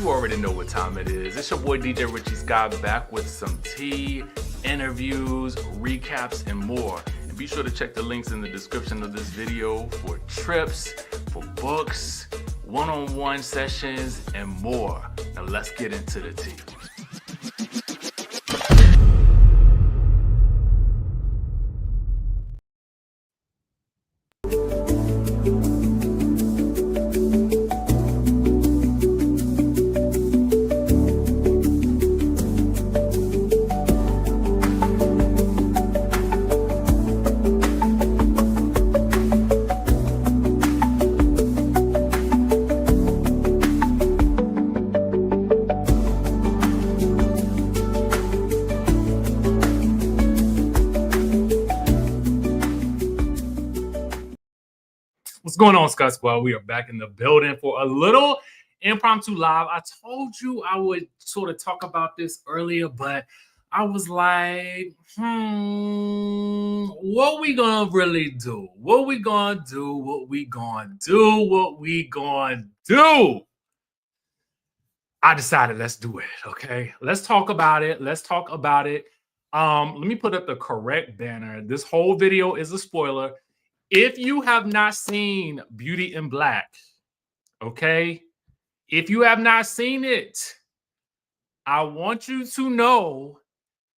you already know what time it is. It's your boy DJ Richie Skye back with some tea, interviews, recaps, and more. And be sure to check the links in the description of this video for trips, for books, one-on-one sessions, and more. Now let's get into the tea. What's going on, Scott Squad? We are back in the building for a little impromptu live. I told you I would sort of talk about this earlier, but I was like, what we gonna really do? What we gonna do? What we gonna do? What we gonna do? I decided let's do it, okay? Let's talk about it. Let's talk about it. Let me put up the correct banner. This whole video is a spoiler. If you have not seen Beauty in Black, okay? If you have not seen it, I want you to know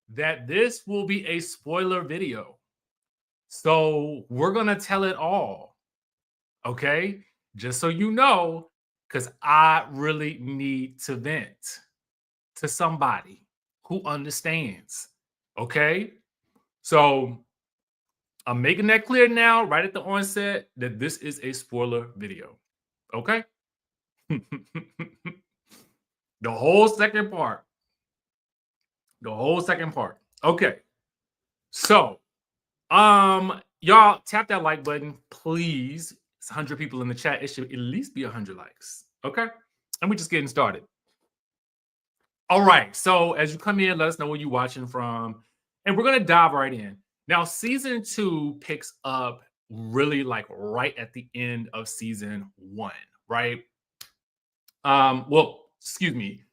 that this will be a spoiler video. So we're going to tell it all, okay? Just so you know, because I really need to vent to somebody who understands, okay? So I'm making that clear now, right at the onset, that this is a spoiler video. Okay? The whole second part. The whole second part. Okay. So, y'all tap that like button, please. It's 100 people in the chat. It should at least be 100 likes. Okay? And we're just getting started. All right. So, as you come in, let us know where you're watching from. And we're going to dive right in. Now, season 2 picks up really like right at the end of season 1, right? Well, excuse me.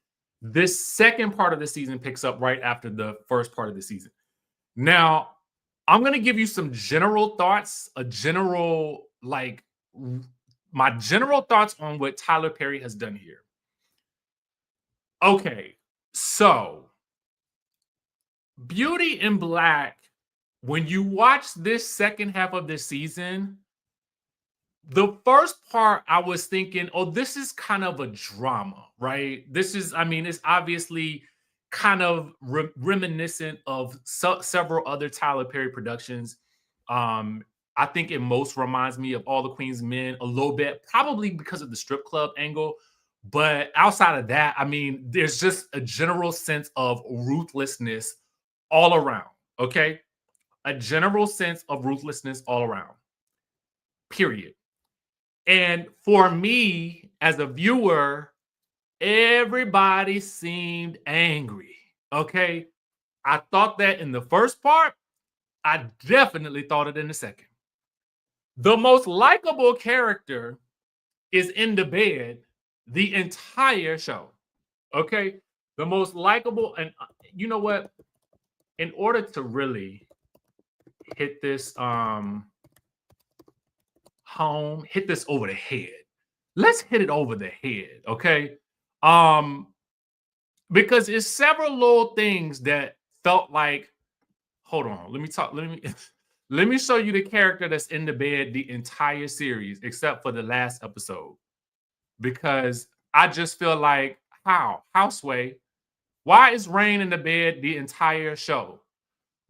This second part of the season picks up right after the first part of the season. Now, I'm going to give you some general thoughts, my general thoughts on what Tyler Perry has done here. Okay, so Beauty in Black, when you watch this second half of this season, the first part I was thinking, oh, this is kind of a drama, right? This is, it's obviously kind of reminiscent of several other Tyler Perry productions. I think it most reminds me of All the Queen's Men a little bit, probably because of the strip club angle. But outside of that, there's just a general sense of ruthlessness all around, okay? A general sense of ruthlessness all around, period. And for me, as a viewer, everybody seemed angry, okay? I thought that in the first part. I definitely thought it in the second. The most likable character is in the bed the entire show, okay? The most likable, and you know what? In order to really hit this home, hit this over the head. Let's hit it over the head, okay? Because it's several little things that felt like, hold on, let me show you the character that's in the bed the entire series, except for the last episode. Because I just feel like, how Sway? Why is Rain in the bed the entire show?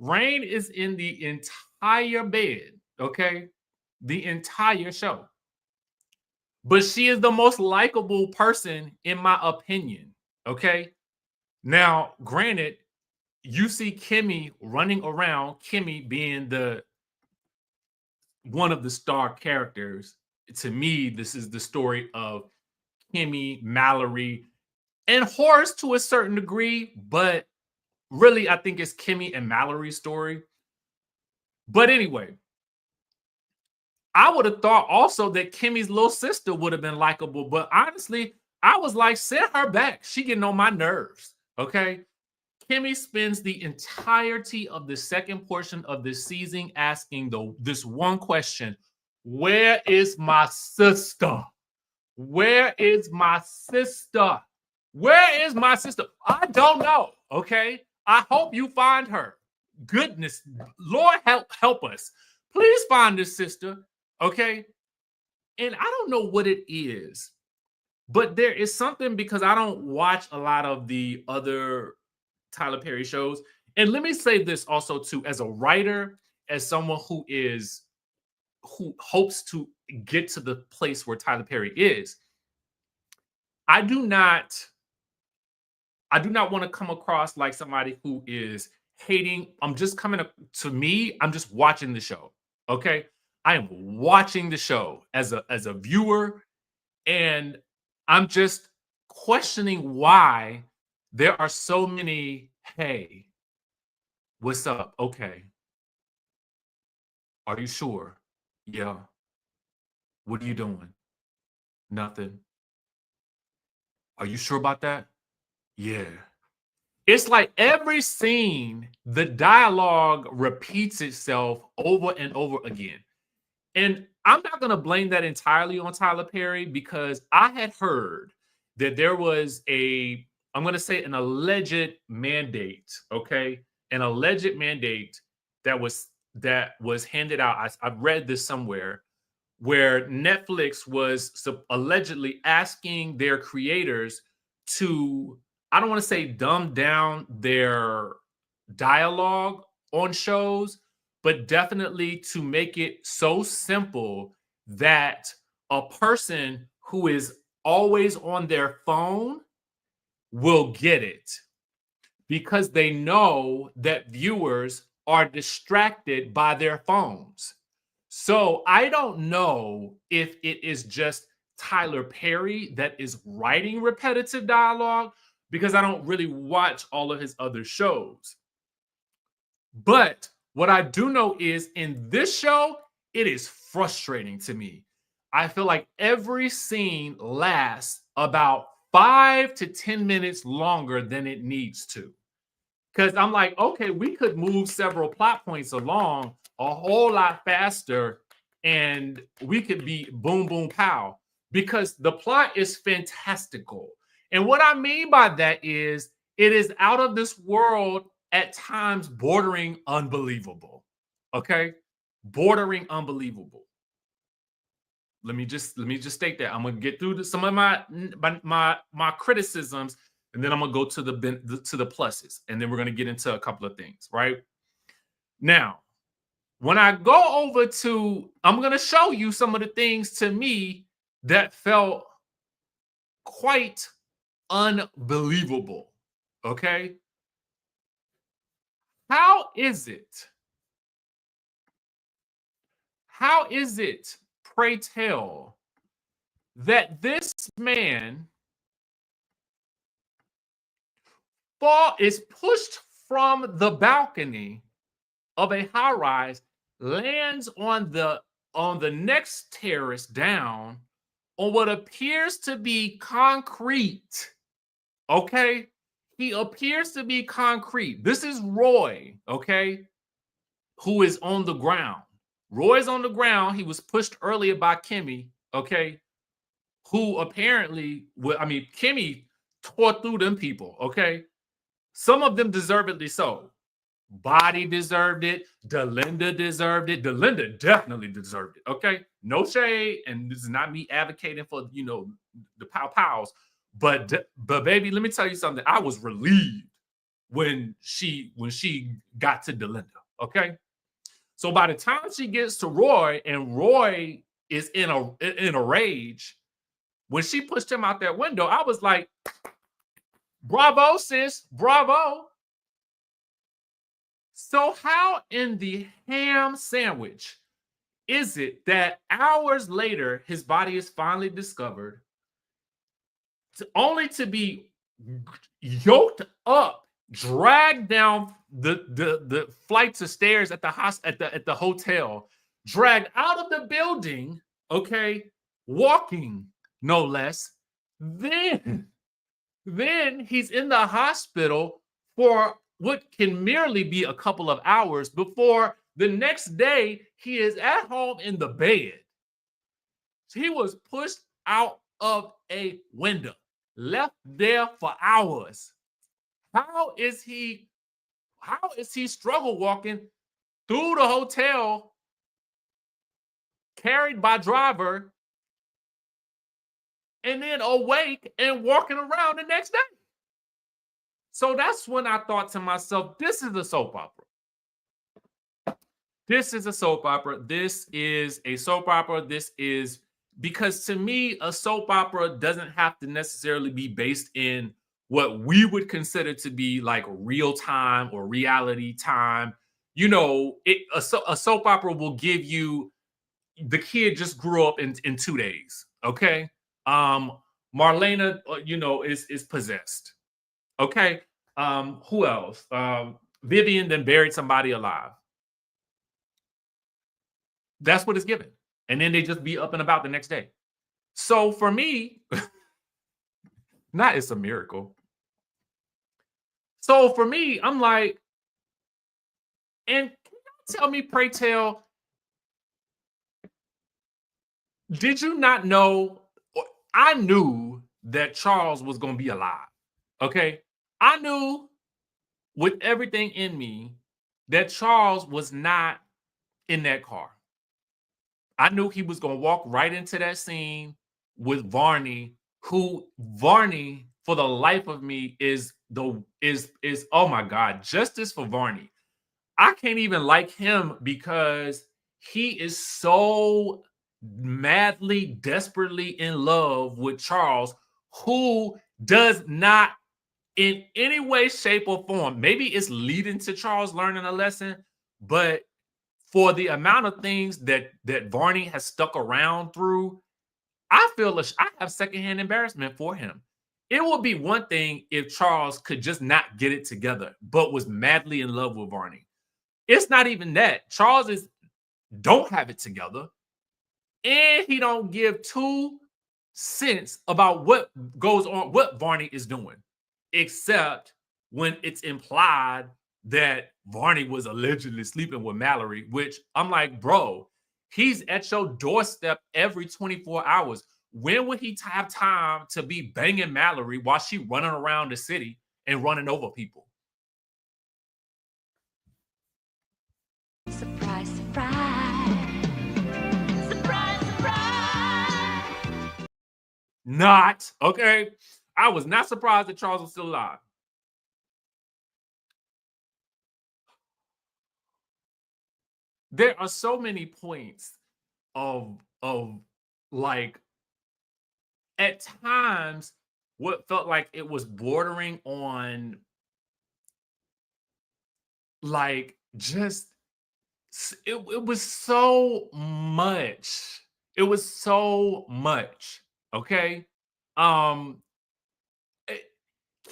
Rain is in the entire bed, okay? The entire show. But she is the most likable person, in my opinion, okay? Now, granted, you see Kimmy running around, Kimmy being one of the star characters. To me, this is the story of Kimmy, Mallory, and Horace to a certain degree, but really, I think it's Kimmy and Mallory's story. But anyway, I would have thought also that Kimmy's little sister would have been likable, but honestly, I was like, send her back. She getting on my nerves. Okay. Kimmy spends the entirety of the second portion of this season asking this one question: where is my sister? Where is my sister? Where is my sister? I don't know. Okay. I hope you find her. Goodness, Lord, help us. Please find this sister. Okay. And I don't know what it is, but there is something, because I don't watch a lot of the other Tyler Perry shows. And let me say this also too, as a writer, as someone who hopes to get to the place where Tyler Perry is, I do not want to come across like somebody who is hating. I'm just to me, I'm just watching the show. Okay. I am watching the show as a viewer, and I'm just questioning why there are so many, hey, what's up? Okay. Are you sure? Yeah. What are you doing? Nothing. Are you sure about that? Yeah. It's like every scene, the dialogue repeats itself over and over again. And I'm not going to blame that entirely on Tyler Perry, because I had heard that there was I'm going to say an alleged mandate, okay? An alleged mandate that was handed out. I've read this somewhere, where Netflix was allegedly asking their creators to, I don't want to say dumb down their dialogue on shows, but definitely to make it so simple that a person who is always on their phone will get it, because they know that viewers are distracted by their phones. So I don't know if it is just Tyler Perry that is writing repetitive dialogue, because I don't really watch all of his other shows. But what I do know is, in this show, it is frustrating to me. I feel like every scene lasts about 5 to 10 minutes longer than it needs to. Because I'm like, okay, we could move several plot points along a whole lot faster, and we could be boom, boom, pow, because the plot is fantastical. And what I mean by that is, it is out of this world, at times bordering unbelievable. Okay? Bordering unbelievable. Let me just state that. I'm gonna get through some of my criticisms, and then I'm gonna go to the pluses, and then we're gonna get into a couple of things. Right now, when I go over to, I'm gonna show you some of the things to me that felt quite unbelievable. Okay, how is it? How is it, pray tell, that this man is pushed from the balcony of a high rise, lands on the next terrace down on what appears to be concrete? Okay, he appears to be concrete. This is Roy, okay, who is on the ground. Roy's on the ground. He was pushed earlier by Kimmy, okay, who apparently, Kimmy tore through them people, okay? Some of them deservedly so. Body deserved it. Delinda deserved it. Delinda definitely deserved it, okay? No shade, and this is not me advocating for, the pow-pows, but baby, let me tell you something. I was relieved when she got to Delinda, okay? So by the time she gets to Roy, and Roy is in a rage, when she pushed him out that window, I was like, bravo, sis, bravo. So how in the ham sandwich is it that hours later his body is finally discovered, only to be yoked up, dragged down the flights of stairs at the hotel, dragged out of the building, okay, walking no less, Then, then he's in the hospital for what can merely be a couple of hours before the next day he is at home in the bed. He was pushed out of a window, left there for hours. How is he? How is he struggle walking through the hotel, carried by driver, and then awake and walking around the next day? So that's when I thought to myself, this is a soap opera. This is a soap opera. This is a soap opera. This is because to me, a soap opera doesn't have to necessarily be based in what we would consider to be like real time or reality time. You know, a soap opera will give you the kid just grew up in 2 days. Okay. Marlena, is possessed. Okay. Who else? Vivian then buried somebody alive. That's what it's given. And then they just be up and about the next day. So for me, not it's a miracle. So for me, I'm like, and can you tell me, pray tell, did you not know? I knew that Charles was going to be alive. Okay. I knew with everything in me that Charles was not in that car. I knew he was going to walk right into that scene with Varney, who Varney, for the life of me, is oh my God, justice for Varney. I can't even like him because he is so madly, desperately in love with Charles, who does not in any way, shape, or form. Maybe it's leading to Charles learning a lesson, but for the amount of things that Varney has stuck around through, I feel I have secondhand embarrassment for him. It would be one thing if Charles could just not get it together, but was madly in love with Varney. It's not even that. Charles don't have it together, and he don't give 2 cents about what goes on, what Varney is doing, except when it's implied that Varney was allegedly sleeping with Mallory, which I'm like, bro, he's at your doorstep every 24 hours. When would he have time to be banging Mallory while she running around the city and running over people? Surprise, surprise. Surprise, surprise. Not, okay? I was not surprised that Charles was still alive. There are so many points of like at times what felt like it was bordering on like just it was so much. It was so much. Okay. Um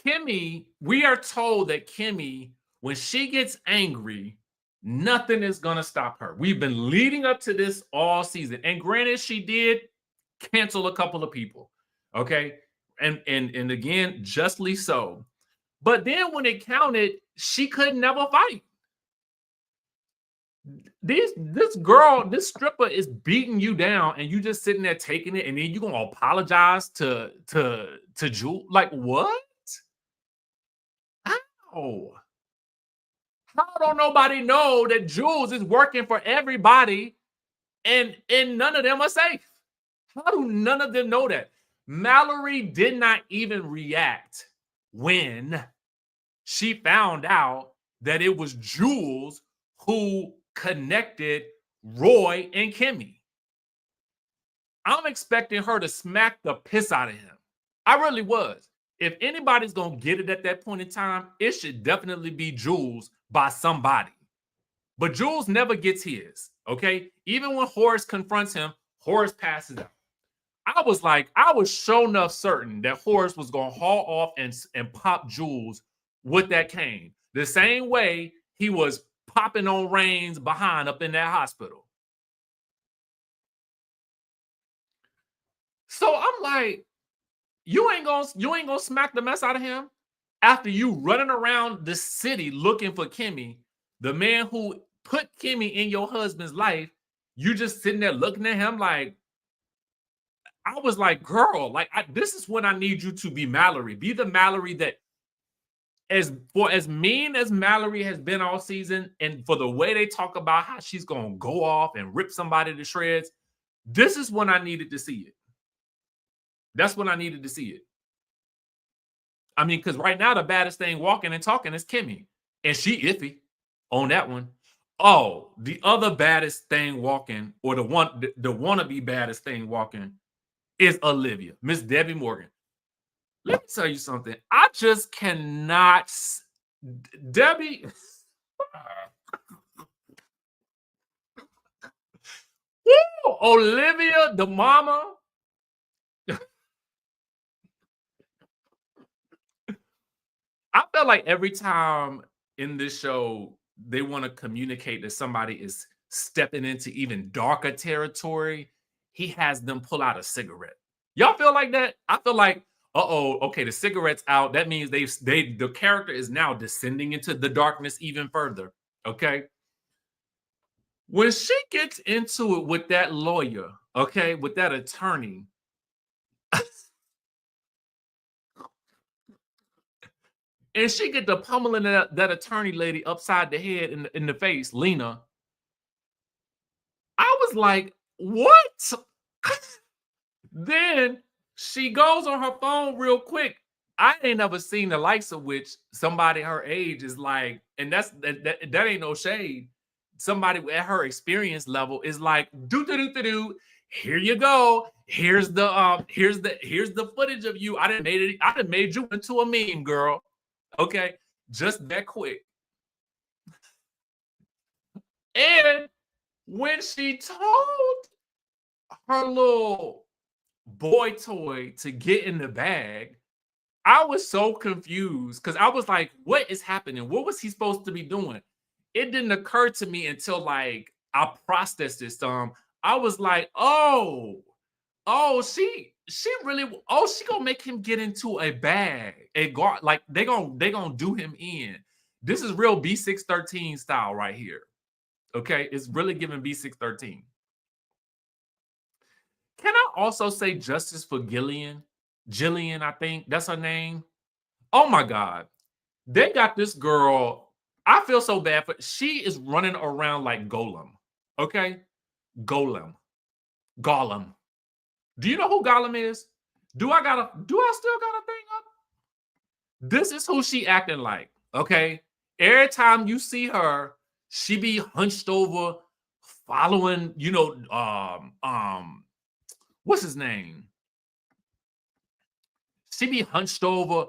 Kimmy, we are told that Kimmy, when she gets angry, nothing is going to stop her. We've been leading up to this all season. And granted, she did cancel a couple of people. Okay. And again, justly so. But then when it counted, she could never fight. This girl, this stripper is beating you down, and you just sitting there taking it, and then you gonna apologize to Jules? Like what? How? How don't nobody know that Jules is working for everybody and none of them are safe? How do none of them know that? Mallory did not even react when she found out that it was Jules who connected Roy and Kimmy. I'm expecting her to smack the piss out of him. I really was. If anybody's going to get it at that point in time, it should definitely be Jules by somebody. But Jules never gets his, okay? Even when Horace confronts him, Horace passes out. I was sure enough certain that Horace was going to haul off and pop Jules with that cane. The same way he was popping on Rain's behind up in that hospital. So I'm like, You ain't gonna smack the mess out of him after you running around the city looking for Kimmy, the man who put Kimmy in your husband's life. You just sitting there looking at him like, I was like, girl, like this is when I need you to be Mallory. Be the Mallory that, as mean as Mallory has been all season, and for the way they talk about how she's gonna go off and rip somebody to shreds. This is when I needed to see it. That's when I needed to see it. I mean, because right now the baddest thing walking and talking is Kimmy, and she iffy on that one. Oh, the other baddest thing walking, or the wannabe baddest thing walking, is Olivia, Miss Debbie Morgan. Let me tell you something. I just cannot. Debbie. Woo, Olivia, the mama. I feel like every time in this show they want to communicate that somebody is stepping into even darker territory, he has them pull out a cigarette. Y'all feel like that? I feel like, uh-oh, okay, the cigarette's out. That means the character is now descending into the darkness even further. Okay. When she gets into it with that lawyer, okay, with that attorney, and she get the pummeling that attorney lady upside the head in the face, Lena. I was like, what? Then she goes on her phone real quick. I ain't never seen the likes of which somebody her age is like, and that ain't no shade. Somebody at her experience level is like, do. Here you go. Here's the footage of you. I done made you into a meme, girl. Okay, just that quick. And when she told her little boy toy to get in the bag, I was so confused because I was like, what is happening? What was he supposed to be doing? It didn't occur to me until like I processed this. I was like, she really, she gonna make him get into a bag, a guard, like they gonna do him in. This is real B613 style right here. Okay, it's really giving B613. Can I also say justice for Gillian? Jillian, I think that's her name. Oh my God. They got this girl. I feel so bad for she is running around like Golem. Okay? Golem. Golem. Do you know who Golem is? Do I still got a thing up? This is who she acting like. Okay. Every time you see her, she be hunched over, following, what's his name? She be hunched over,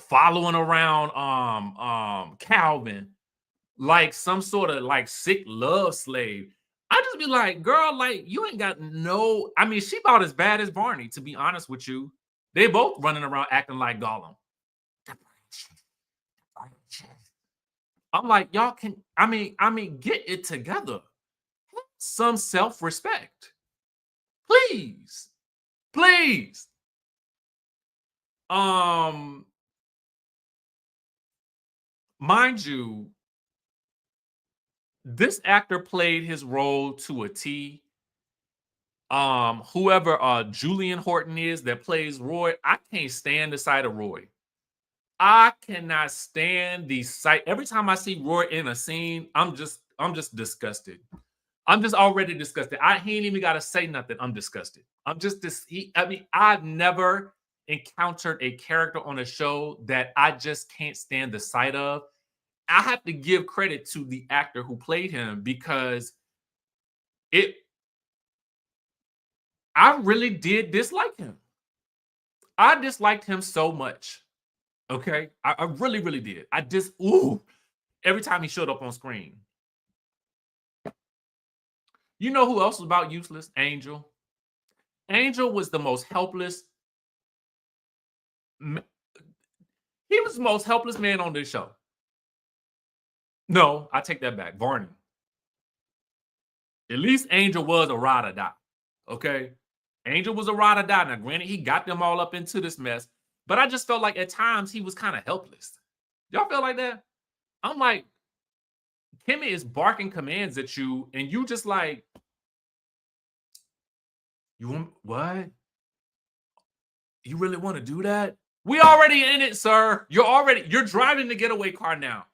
following around Calvin like some sort of like sick love slave. I just be like, girl, like you ain't got no. I mean, she about as bad as Barney, to be honest with you. They both running around acting like Gollum. I'm like, y'all can. I mean, get it together. Some self-respect, please, please. Mind you, this actor played his role to a T. Whoever Julian Horton is that plays Roy, I can't stand the sight of Roy. I cannot stand the sight. Every time I see Roy in a scene, I'm just disgusted. I'm just already disgusted. He ain't even got to say nothing. I'm disgusted. I'm just this. I've never encountered a character on a show that I just can't stand the sight of. I have to give credit to the actor who played him because I really did dislike him. I disliked him so much. Okay. I really, really did. Every time he showed up on screen. You know who else was about useless? Angel. Angel was the most helpless. He was the most helpless man on this show. No, I take that back. Varney. At least Angel was a ride or die. Okay. Angel was a ride or die. Now, granted, he got them all up into this mess, but I just felt like at times he was kind of helpless. Y'all feel like that? I'm like, Kimmy is barking commands at you, and you just like, you want what? You really want to do that? We already in it, sir. You're driving the getaway car now.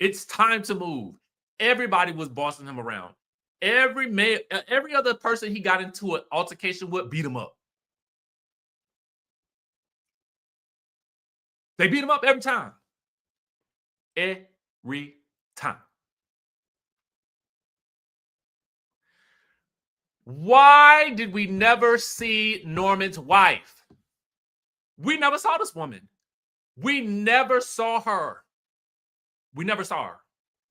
It's time to move. Everybody was bossing him around. Every other person he got into an altercation with beat him up. They beat him up every time. Every time. Why did we never see Norman's wife? We never saw this woman. We never saw her. We never saw her.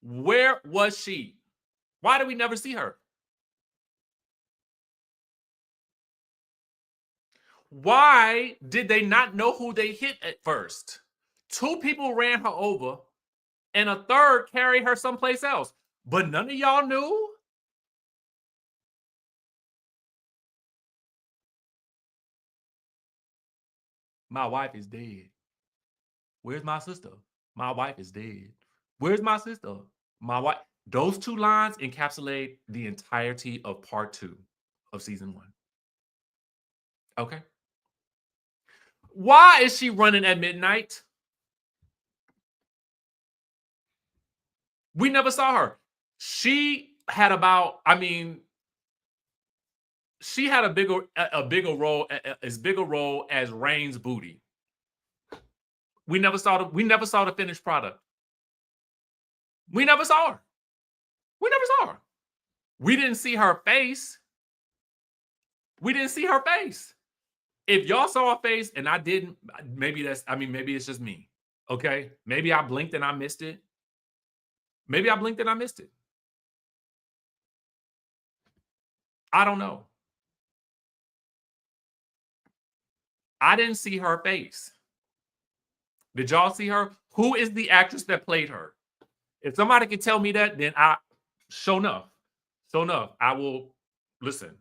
Where was she? Why did we never see her? Why did they not know who they hit at first? 2 people ran her over, and a third carried her someplace else. But none of y'all knew? My wife is dead. Where's my sister? My wife is dead. Where's my sister? My wife. Those 2 lines encapsulate the entirety of part 2 of season 1. Okay. Why is she running at midnight? We never saw her. She had about, she had a bigger role as Rain's booty. We never saw the finished product. We never saw her. We never saw her. We didn't see her face. We didn't see her face. If y'all saw a face and I didn't, maybe it's just me. Okay. Maybe I blinked and I missed it. Maybe I blinked and I missed it. I don't know. I didn't see her face. Did y'all see her? Who is the actress that played her? If somebody can tell me that, then sure enough, I will listen.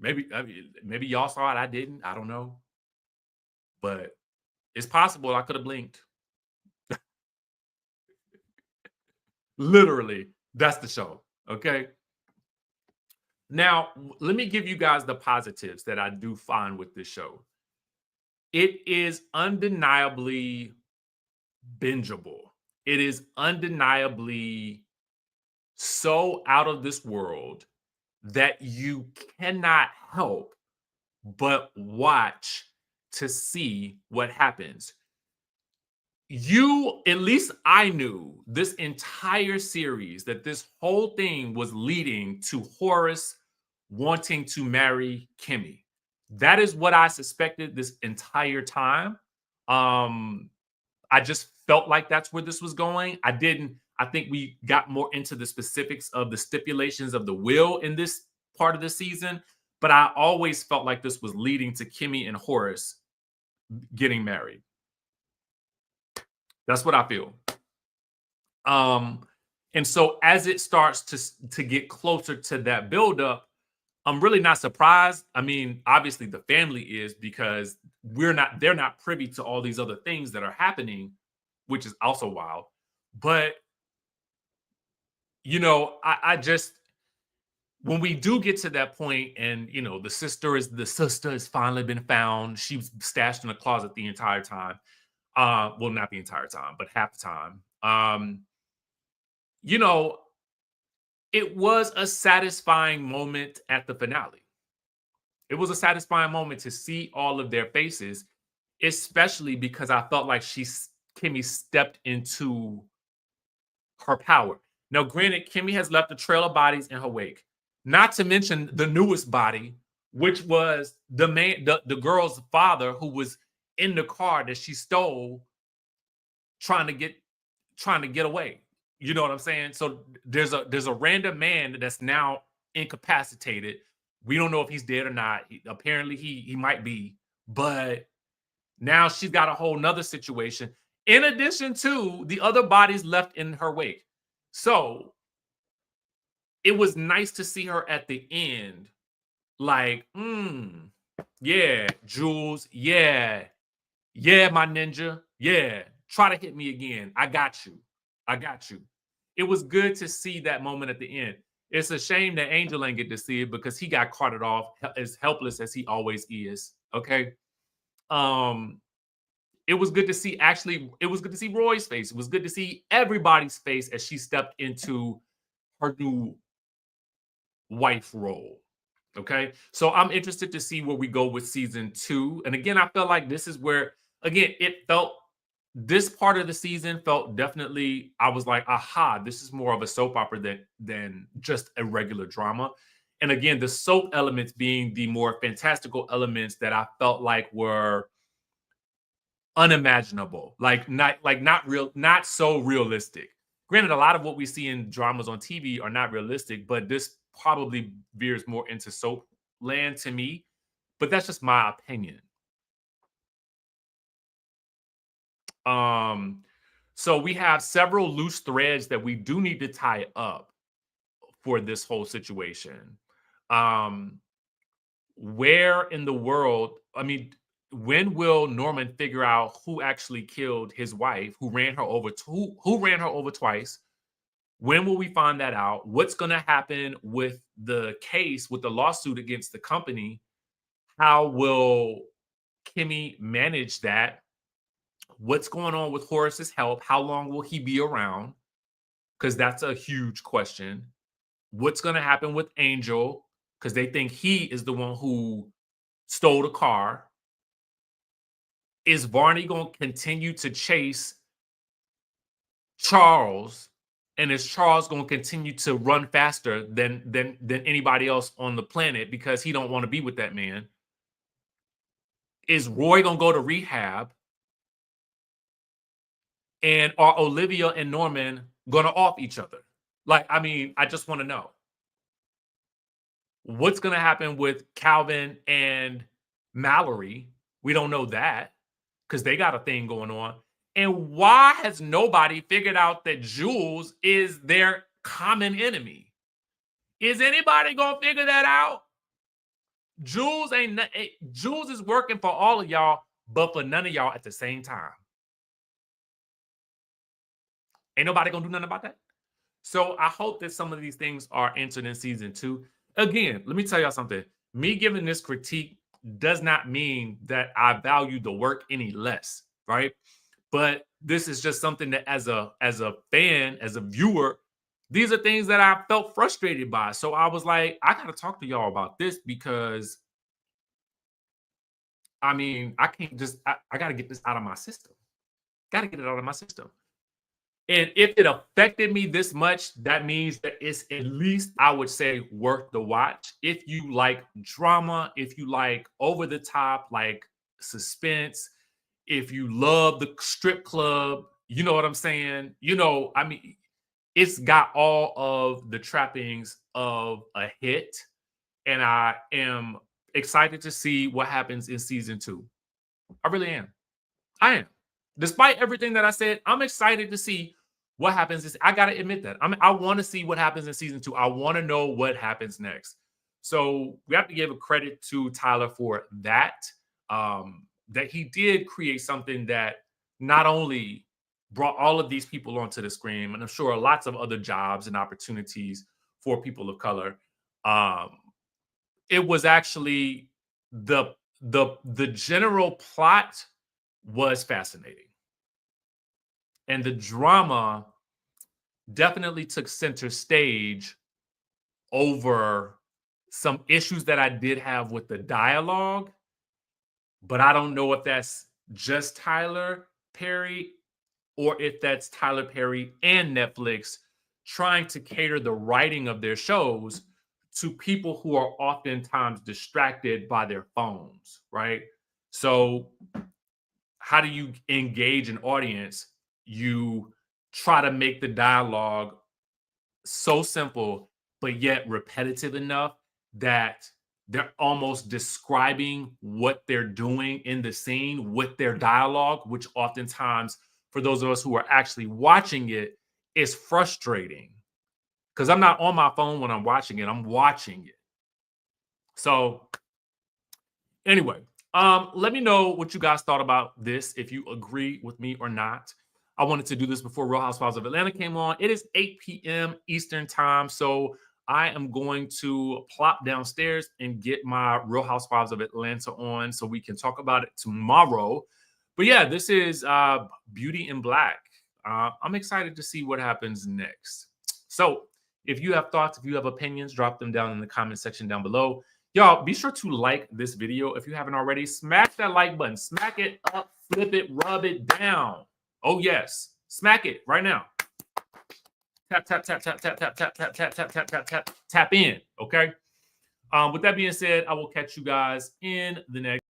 Maybe y'all saw it. I didn't. I don't know. But it's possible I could have blinked. Literally, that's the show. Okay. Now, let me give you guys the positives that I do find with this show. It is undeniably bingeable. It is undeniably so out of this world that you cannot help but watch to see what happens. At least I knew this entire series that this whole thing was leading to Horace wanting to marry Kimmy. That is what I suspected this entire time. I just felt like that's where this was going. I think we got more into the specifics of the stipulations of the will in this part of the season, but I always felt like this was leading to Kimmy and Horace getting married. That's what I feel. And so as it starts to get closer to that buildup, I'm really not surprised. I mean, obviously the family is, because they're not privy to all these other things that are happening, which is also wild. But I just, when we do get to that point and the sister has finally been found. She was stashed in a closet the entire time. Well, not the entire time, but half the time. It was a satisfying moment at the finale. It was a satisfying moment to see all of their faces, especially because I felt like Kimmy stepped into her power. Now, granted, Kimmy has left a trail of bodies in her wake, not to mention the newest body, which was the girl's father, who was in the car that she stole, trying to get away. You know what I'm saying? So there's a random man that's now incapacitated. We don't know if he's dead or not. Apparently he might be, but now she's got a whole nother situation in addition to the other bodies left in her wake. So it was nice to see her at the end, like, Yeah, Jules. Yeah. Yeah, my ninja. Yeah. Try to hit me again. I got you. I got you. It was good to see that moment at the end. It's a shame that Angel ain't get to see it because he got carted off as helpless as he always is. Okay. Um, it was good to see it was good to see Roy's face. It was good to see everybody's face as she stepped into her new wife role. Okay. So I'm interested to see where we go with season 2. And again, I felt like this is where, again, this part of the season felt definitely, I was like, aha, this is more of a soap opera than just a regular drama. And again, the soap elements being the more fantastical elements that I felt like were unimaginable, not real, not so realistic. Granted, a lot of what we see in dramas on TV are not realistic, but this probably veers more into soap land to me. But that's just my opinion. Um, so we have several loose threads that we do need to tie up for this whole situation. Um, where in the world, I mean, when will Norman figure out who actually killed his wife, who ran her over, who ran her over twice? When will we find that out? What's going to happen with the case, with the lawsuit against the company? How will Kimmy manage that? What's going on with Horace's health? How long will he be around? Because that's a huge question. What's going to happen with Angel? Because they think he is the one who stole the car. Is Barney going to continue to chase Charles? And is Charles going to continue to run faster than anybody else on the planet because he don't want to be with that man? Is Roy going to go to rehab? And are Olivia and Norman going to off each other? Like, I mean, I just want to know what's going to happen with Calvin and Mallory. We don't know that because they got a thing going on. And why has nobody figured out that Jules is their common enemy? Is anybody going to figure that out? Jules is working for all of y'all, but for none of y'all at the same time. Ain't nobody going to do nothing about that. So I hope that some of these things are answered in season 2. Again, let me tell y'all something. Me giving this critique does not mean that I value the work any less, right? But this is just something that as a fan, as a viewer, these are things that I felt frustrated by. So I was like, I got to talk to y'all about this because I mean, I can't just I got to get this out of my system. Got to get it out of my system. And if it affected me this much, that means that it's at least, I would say, worth the watch. If you like drama, if you like over the top, like suspense, if you love the strip club, you know what I'm saying? You know, I mean, it's got all of the trappings of a hit. And I am excited to see what happens in season 2. I really am. I am. Despite everything that I said, I'm excited to see what happens. I got to admit that. I want to see what happens in season 2. I want to know what happens next. So we have to give a credit to Tyler for that. That he did create something that not only brought all of these people onto the screen, and I'm sure lots of other jobs and opportunities for people of color. It was actually the general plot was fascinating. And the drama definitely took center stage over some issues that I did have with the dialogue. But I don't know if that's just Tyler Perry or if that's Tyler Perry and Netflix trying to cater the writing of their shows to people who are oftentimes distracted by their phones, right? So how do you engage an audience? You try to make the dialogue so simple, but yet repetitive enough that they're almost describing what they're doing in the scene with their dialogue, which oftentimes, for those of us who are actually watching it, is frustrating because I'm not on my phone when I'm watching it, I'm watching it. So Anyway, let me know what you guys thought about this, if you agree with me or not. I wanted to do this before Real Housewives of Atlanta came on. It is 8 p.m. Eastern time, so I am going to plop downstairs and get my Real Housewives of Atlanta on so we can talk about it tomorrow. But yeah, this is Beauty in Black. I'm excited to see what happens next. So if you have thoughts, if you have opinions, drop them down in the comment section down below. Y'all, be sure to like this video if you haven't already. Smash that like button. Smack it up, flip it, rub it down. Oh, yes. Smack it right now. Tap, tap, tap, tap, tap, tap, tap, tap, tap, tap, tap, tap, tap, tap in. Okay. With that being said, I will catch you guys in the next.